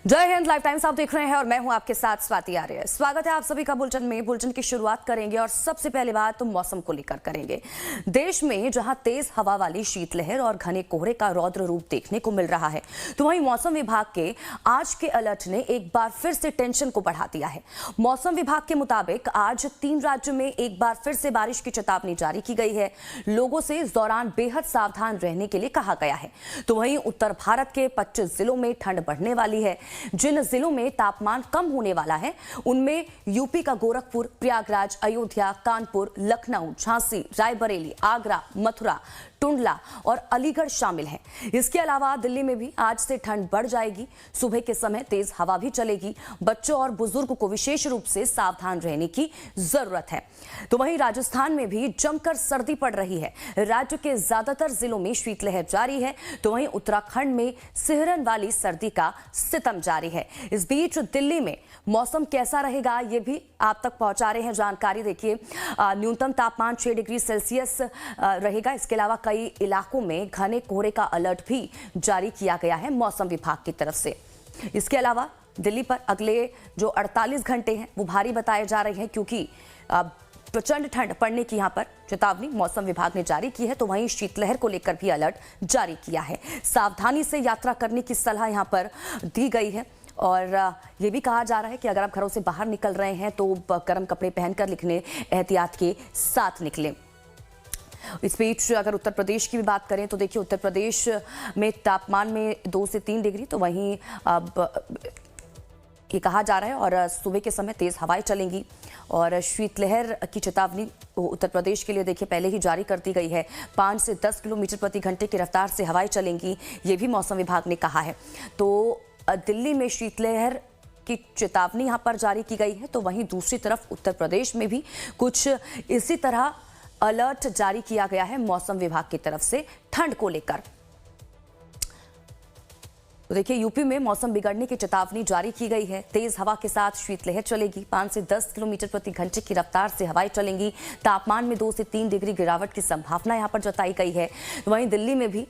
जय Hind. Live times आप देख रहे हैं और मैं हूं आपके साथ स्वाति आर्य। स्वागत है आप सभी का बुलेटिन में। बुलेटिन की शुरुआत करेंगे और सबसे पहले बात तो मौसम को लेकर करेंगे। देश में जहां तेज हवा वाली शीतलहर और घने कोहरे का रौद्र रूप देखने को मिल रहा है, तो वहीं मौसम विभाग के आज के अलर्ट ने एक बार फिर से टेंशन को बढ़ा दिया है। मौसम विभाग के मुताबिक आज 3 राज्यों में एक बार फिर से बारिश की चेतावनी जारी की गई है। लोगों से इस दौरान बेहद सावधान रहने के लिए कहा गया है। तो वहीं उत्तर भारत के 25 जिलों में ठंड बढ़ने वाली है। जिन जिलों में तापमान कम होने वाला है उनमें यूपी का गोरखपुर, प्रयागराज, अयोध्या, कानपुर, लखनऊ, झांसी, रायबरेली, आगरा, मथुरा, टुंडला और अलीगढ़ शामिल हैं। इसके अलावा दिल्ली में भी आज से ठंड बढ़ जाएगी। सुबह के समय तेज हवा भी चलेगी। बच्चों और बुजुर्ग को विशेष रूप से सावधान रहने की जरूरत है। तो वहीं राजस्थान में भी जमकर सर्दी पड़ रही है। राज्य के ज्यादातर जिलों में शीतलहर जारी है, तो वहीं उत्तराखंड में सिहरन वाली सर्दी का सितम जारी है। इस बीच दिल्ली में मौसम कैसा रहेगा ये भी आप तक पहुंचा रहे हैं जानकारी। देखिए, न्यूनतम तापमान 6 डिग्री सेल्सियस रहेगा। इसके अलावा कई इलाकों में घने कोहरे का अलर्ट भी जारी किया गया है मौसम विभाग की तरफ से। इसके अलावा दिल्ली पर अगले जो 48 घंटे हैं वो भारी बताए जा रहे हैं, क्योंकि प्रचंड ठंड पड़ने की यहां पर चेतावनी मौसम विभाग ने जारी की है। तो वहीं शीतलहर को लेकर भी अलर्ट जारी किया है। सावधानी से यात्रा करने की सलाह यहां पर दी गई है और ये भी कहा जा रहा है कि अगर आप घरों से बाहर निकल रहे हैं तो गर्म कपड़े पहनकर निकलें, एहतियात के साथ निकलें। इस बीच अगर उत्तर प्रदेश की भी बात करें तो देखिए, उत्तर प्रदेश में तापमान में 2 से 3 डिग्री, तो वहीं अब ये कहा जा रहा है और सुबह के समय तेज हवाएं चलेंगी और शीतलहर की चेतावनी उत्तर प्रदेश के लिए देखिए पहले ही जारी कर दी गई है। 5 से 10 किलोमीटर प्रति घंटे की रफ्तार से हवाएं चलेंगी, ये भी मौसम विभाग ने कहा है। तो दिल्ली में शीतलहर की चेतावनी यहां पर जारी की गई है, तो वहीं दूसरी तरफ उत्तर प्रदेश में भी कुछ इसी तरह अलर्ट जारी किया गया है मौसम विभाग की तरफ से ठंड को लेकर। तो देखिए, यूपी में मौसम बिगड़ने की चेतावनी जारी की गई है। तेज हवा के साथ शीतलहर चलेगी। 5 से 10 किलोमीटर प्रति घंटे की रफ्तार से हवाएं चलेंगी। तापमान में 2 से 3 डिग्री गिरावट की संभावना यहां पर जताई गई है। तो वहीं दिल्ली में भी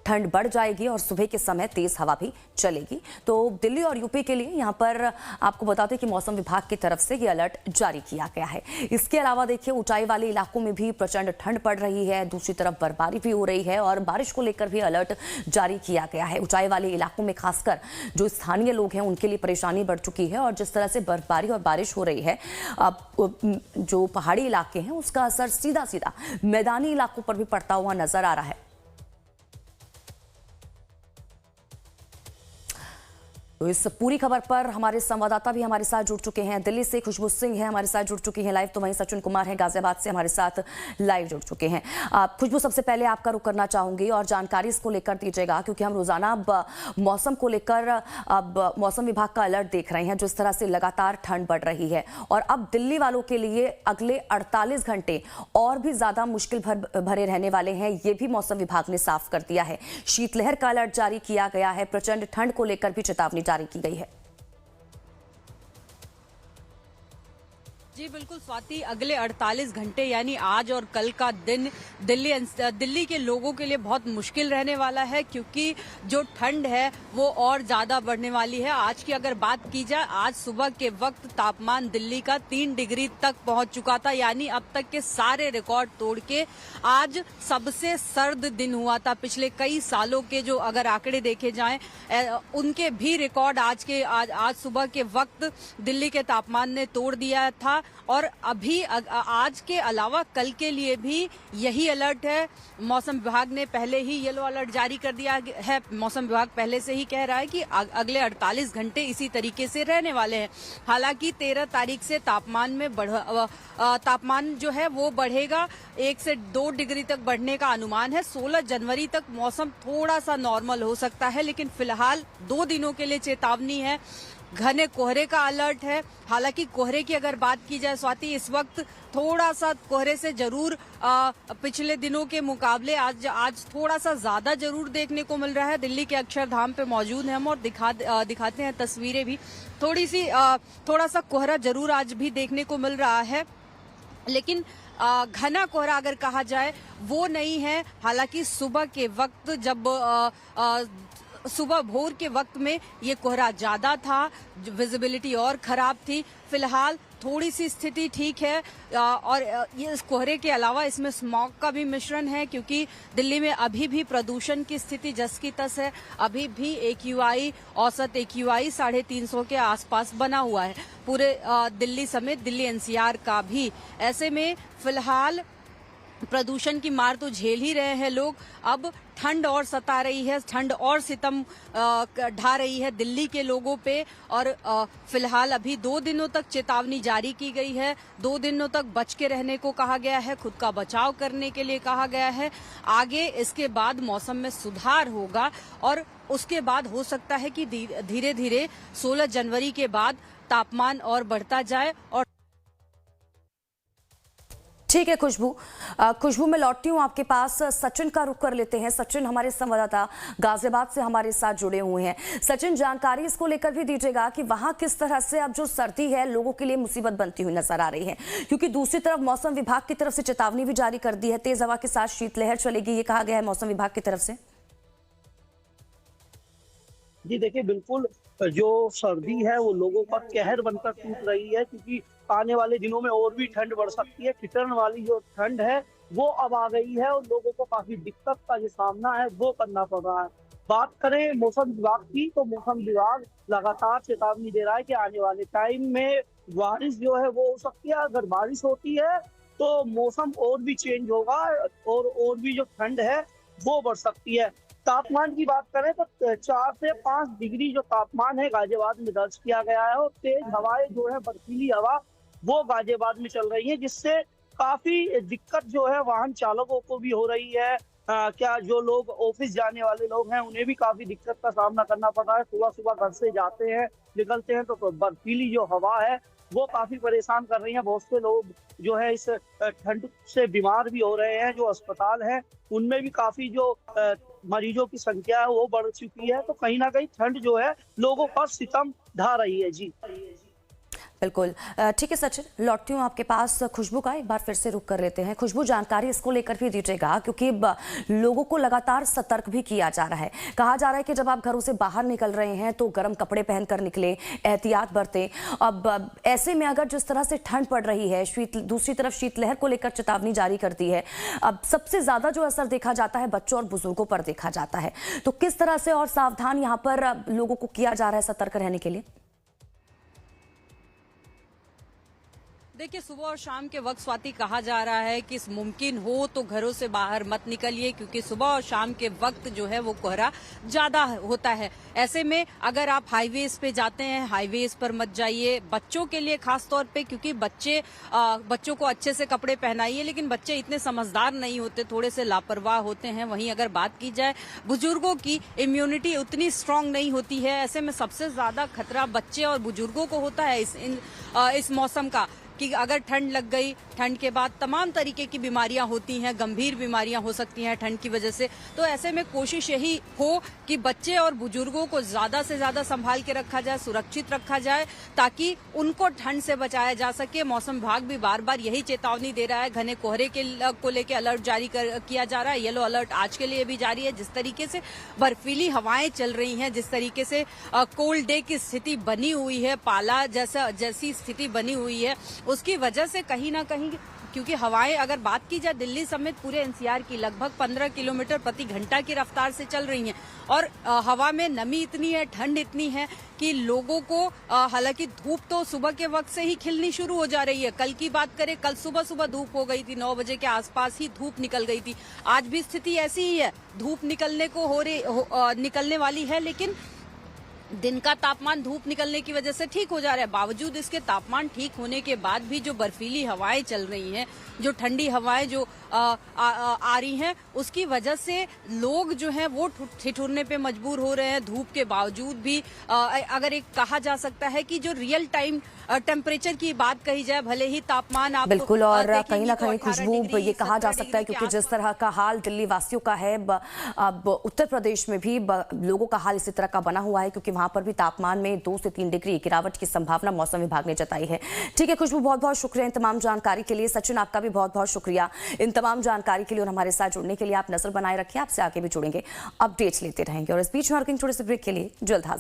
ठंड बढ़ जाएगी और सुबह के समय तेज हवा भी चलेगी। तो दिल्ली और यूपी के लिए यहां पर आपको बताते हैं कि मौसम विभाग की तरफ से ये अलर्ट जारी किया गया है। इसके अलावा देखिए, ऊंचाई वाले इलाकों में भी प्रचंड ठंड पड़ रही है। दूसरी तरफ बर्फबारी भी हो रही है और बारिश को लेकर भी अलर्ट जारी किया गया है। ऊंचाई वाले इलाकों में खासकर जो स्थानीय लोग हैं उनके लिए परेशानी बढ़ चुकी है और जिस तरह से बर्फबारी और बारिश हो रही है, जो पहाड़ी इलाके हैं उसका असर सीधा सीधा मैदानी इलाकों पर भी पड़ता हुआ नजर आ रहा है। तो इस पूरी खबर पर हमारे संवाददाता भी हमारे साथ जुड़ चुके हैं। दिल्ली से खुशबू सिंह है हमारे साथ जुड़ चुकी हैं लाइव, तो वहीं सचिन कुमार हैं गाजियाबाद से हमारे साथ लाइव जुड़ चुके हैं। खुशबू, सबसे पहले आपका रुख करना चाहूंगी और जानकारी इसको लेकर दीजिएगा, क्योंकि हम रोजाना अब मौसम को लेकर अब मौसम विभाग का अलर्ट देख रहे हैं। जिस तरह से लगातार ठंड बढ़ रही है और अब दिल्ली वालों के लिए अगले 48 घंटे और भी ज्यादा मुश्किल भरे रहने वाले हैं, ये भी मौसम विभाग ने साफ कर दिया है। शीतलहर का अलर्ट जारी किया गया है। प्रचंड ठंड को लेकर भी चेतावनी जारी की गई है। जी बिल्कुल स्वाति, अगले 48 घंटे यानी आज और कल का दिन दिल्ली के लोगों के लिए बहुत मुश्किल रहने वाला है, क्योंकि जो ठंड है वो और ज्यादा बढ़ने वाली है। आज की अगर बात की जाए, आज सुबह के वक्त तापमान दिल्ली का 3 डिग्री तक पहुंच चुका था, यानी अब तक के सारे रिकॉर्ड तोड़ के आज सबसे सर्द दिन हुआ था। पिछले कई सालों के जो अगर आंकड़े देखे जाएं, उनके भी रिकॉर्ड आज सुबह के वक्त दिल्ली के तापमान ने तोड़ दिया था। और अभी आज के अलावा कल के लिए भी यही अलर्ट है। मौसम विभाग ने पहले ही येलो अलर्ट जारी कर दिया है। मौसम विभाग पहले से ही कह रहा है कि अगले 48 घंटे इसी तरीके से रहने वाले हैं। हालांकि 13 तारीख से तापमान जो है वो बढ़ेगा, 1 से 2 डिग्री तक बढ़ने का अनुमान है। 16 जनवरी तक मौसम थोड़ा सा नॉर्मल हो सकता है, लेकिन फिलहाल 2 दिनों के लिए चेतावनी है। घने कोहरे का अलर्ट है। हालांकि कोहरे की अगर बात की जाए स्वाति, इस वक्त थोड़ा सा कोहरे से जरूर पिछले दिनों के मुकाबले आज थोड़ा सा ज्यादा जरूर देखने को मिल रहा है। दिल्ली के अक्षरधाम पे मौजूद हैं हम और दिखाते हैं तस्वीरें भी। थोड़ा सा कोहरा जरूर आज भी देखने को मिल रहा है, लेकिन घना कोहरा अगर कहा जाए वो नहीं है। हालांकि सुबह के वक्त जब सुबह भोर के वक्त में ये कोहरा ज्यादा था, विजिबिलिटी और खराब थी। फिलहाल थोड़ी सी स्थिति ठीक है और ये इस कोहरे के अलावा इसमें स्मॉग का भी मिश्रण है, क्योंकि दिल्ली में अभी भी प्रदूषण की स्थिति जस की तस है। अभी भी AQI औसत AQI 350 के आसपास बना हुआ है पूरे दिल्ली समेत दिल्ली NCR का भी। ऐसे में फिलहाल प्रदूषण की मार तो झेल ही रहे हैं लोग। अब ठंड और सता रही है, ठंड और सितम ढा रही है दिल्ली के लोगों पे। और फिलहाल अभी 2 दिनों तक चेतावनी जारी की गई है, 2 दिनों तक बच के रहने को कहा गया है, खुद का बचाव करने के लिए कहा गया है। आगे इसके बाद मौसम में सुधार होगा और उसके बाद हो सकता है कि धीरे धीरे 16 जनवरी के बाद तापमान और बढ़ता जाए। और ठीक है खुशबू मैं लौटती हूँ आपके पास। सचिन का रुख कर लेते हैं। सचिन हमारे संवाददाता गाजियाबाद से हमारे साथ जुड़े हुए हैं। सचिन, जानकारी इसको लेकर भी दीजिएगा कि वहां किस तरह से अब जो सर्दी है लोगों के लिए मुसीबत बनती हुई नजर आ रही है, क्योंकि दूसरी तरफ मौसम विभाग की तरफ से चेतावनी भी जारी कर दी है, तेज हवा के साथ शीतलहर चलेगी, ये कहा गया है मौसम विभाग की तरफ से। जी देखिए, बिल्कुल जो सर्दी है वो लोगों का कहर बनकर टूट रही है, क्योंकि आने वाले दिनों में और भी ठंड बढ़ सकती है। ठिठुरन वाली जो ठंड है वो अब आ गई है और लोगों को काफी दिक्कत का जो सामना है वो करना पड़ रहा है। बात करें मौसम विभाग की, तो मौसम विभाग लगातार चेतावनी दे रहा है कि आने वाले टाइम में बारिश जो है वो हो सकती है। अगर बारिश होती है तो मौसम और भी चेंज होगा और भी जो ठंड है वो बढ़ सकती है। तापमान की बात करें तो 4 से 5 डिग्री जो तापमान है गाजियाबाद में दर्ज किया गया है और तेज हवाएं जो है, बर्फीली हवा वो गाजियाबाद में चल रही है, जिससे काफी दिक्कत जो है वाहन चालकों को भी हो रही है। क्या जो लोग ऑफिस जाने वाले लोग हैं उन्हें भी काफी दिक्कत का सामना करना पड़ रहा है। सुबह सुबह घर से जाते हैं, निकलते हैं तो बर्फीली जो हवा है वो काफी परेशान कर रही है। बहुत से लोग जो है इस ठंड से बीमार भी हो रहे हैं। जो अस्पताल है उनमें भी काफी जो मरीजों की संख्या है वो बढ़ चुकी है। तो कहीं ना कहीं ठंड जो है लोगों पर सितम ढा रही है। जी बिल्कुल ठीक है सचिन, लौटती हूँ आपके पास। खुशबू का एक बार फिर से रुख कर लेते हैं। खुशबू, जानकारी इसको लेकर भी दीजिएगा, क्योंकि लोगों को लगातार सतर्क भी किया जा रहा है। कहा जा रहा है कि जब आप घरों से बाहर निकल रहे हैं तो गर्म कपड़े पहनकर निकलें, एहतियात बरतें। अब ऐसे में अगर जिस तरह से ठंड पड़ रही है, दूसरी तरफ शीतलहर को लेकर चेतावनी जारी कर दी है, अब सबसे ज्यादा जो असर देखा जाता है बच्चों और बुजुर्गों पर देखा जाता है, तो किस तरह से और सावधान यहाँ पर लोगों को किया जा रहा है सतर्क रहने के लिए? देखिए, सुबह और शाम के वक्त स्वाति कहा जा रहा है कि मुमकिन हो तो घरों से बाहर मत निकलिए, क्योंकि सुबह और शाम के वक्त जो है वो कोहरा ज्यादा होता है। ऐसे में अगर आप हाईवेज पे जाते हैं, हाईवेज पर मत जाइए। बच्चों के लिए खास तौर पे, क्योंकि बच्चों को अच्छे से कपड़े पहनाइए, लेकिन बच्चे इतने समझदार नहीं होते, थोड़े से लापरवाह होते हैं। वहीं अगर बात की जाए बुजुर्गों की, इम्यूनिटी उतनी स्ट्रांग नहीं होती है। ऐसे में सबसे ज्यादा खतरा बच्चे और बुजुर्गों को होता है इस मौसम का, कि अगर ठंड लग गई, ठंड के बाद तमाम तरीके की बीमारियां होती हैं, गंभीर बीमारियां हो सकती हैं ठंड की वजह से। तो ऐसे में कोशिश यही हो कि बच्चे और बुजुर्गों को ज्यादा से ज्यादा संभाल के रखा जाए, सुरक्षित रखा जाए, ताकि उनको ठंड से बचाया जा सके। मौसम विभाग भी बार बार यही चेतावनी दे रहा है। घने कोहरे को लेकर अलर्ट जारी किया जा रहा है। येलो अलर्ट आज के लिए भी जारी है। जिस तरीके से बर्फीली हवाएं चल रही हैं, जिस तरीके से कोल्ड डे की स्थिति बनी हुई है, पाला जैसी स्थिति बनी हुई है, उसकी वजह से कहीं ना कहीं, क्योंकि हवाएं अगर बात की जाए दिल्ली समेत पूरे NCR की लगभग 15 किलोमीटर प्रति घंटा की रफ्तार से चल रही हैं और हवा में नमी इतनी है, ठंड इतनी है कि लोगों को, हालांकि धूप तो सुबह के वक्त से ही खिलनी शुरू हो जा रही है। कल की बात करें, कल सुबह धूप हो गई थी, 9 बजे के आसपास ही धूप निकल गई थी। आज भी स्थिति ऐसी ही है, धूप निकलने वाली है, लेकिन दिन का तापमान धूप निकलने की वजह से ठीक हो जा रहा है। बावजूद इसके तापमान ठीक होने के बाद भी जो बर्फीली हवाएं चल रही हैं, जो ठंडी हवाएं जो आ रही हैं, उसकी वजह से लोग जो हैं वो ठिठुरने पे मजबूर हो रहे हैं। धूप के बावजूद भी अगर एक कहा जा सकता है कि जो रियल टाइम टेम्परेचर की बात कही जाए, भले ही तापमान आप बिल्कुल, और कहीं ना कहीं खुशबू ये कहा जा सकता है, क्योंकि जिस तरह का हाल दिल्ली वासियों का है, अब उत्तर प्रदेश में भी लोगों का हाल इसी तरह का बना हुआ है, क्योंकि वहां पर भी तापमान में 2 से 3 डिग्री गिरावट की संभावना मौसम विभाग ने जताई है। ठीक है खुशबू, बहुत बहुत शुक्रिया इन तमाम जानकारी के लिए। सचिन, आपका भी बहुत बहुत शुक्रिया इन तमाम जानकारी के लिए और हमारे साथ जुड़ने के लिए आप नजर बनाए रखिए। आपसे आगे भी जुड़ेंगे, अपडेट्स लेते रहेंगे और इस बीच में छोटे से ब्रेक के लिए जल्द हाजिर।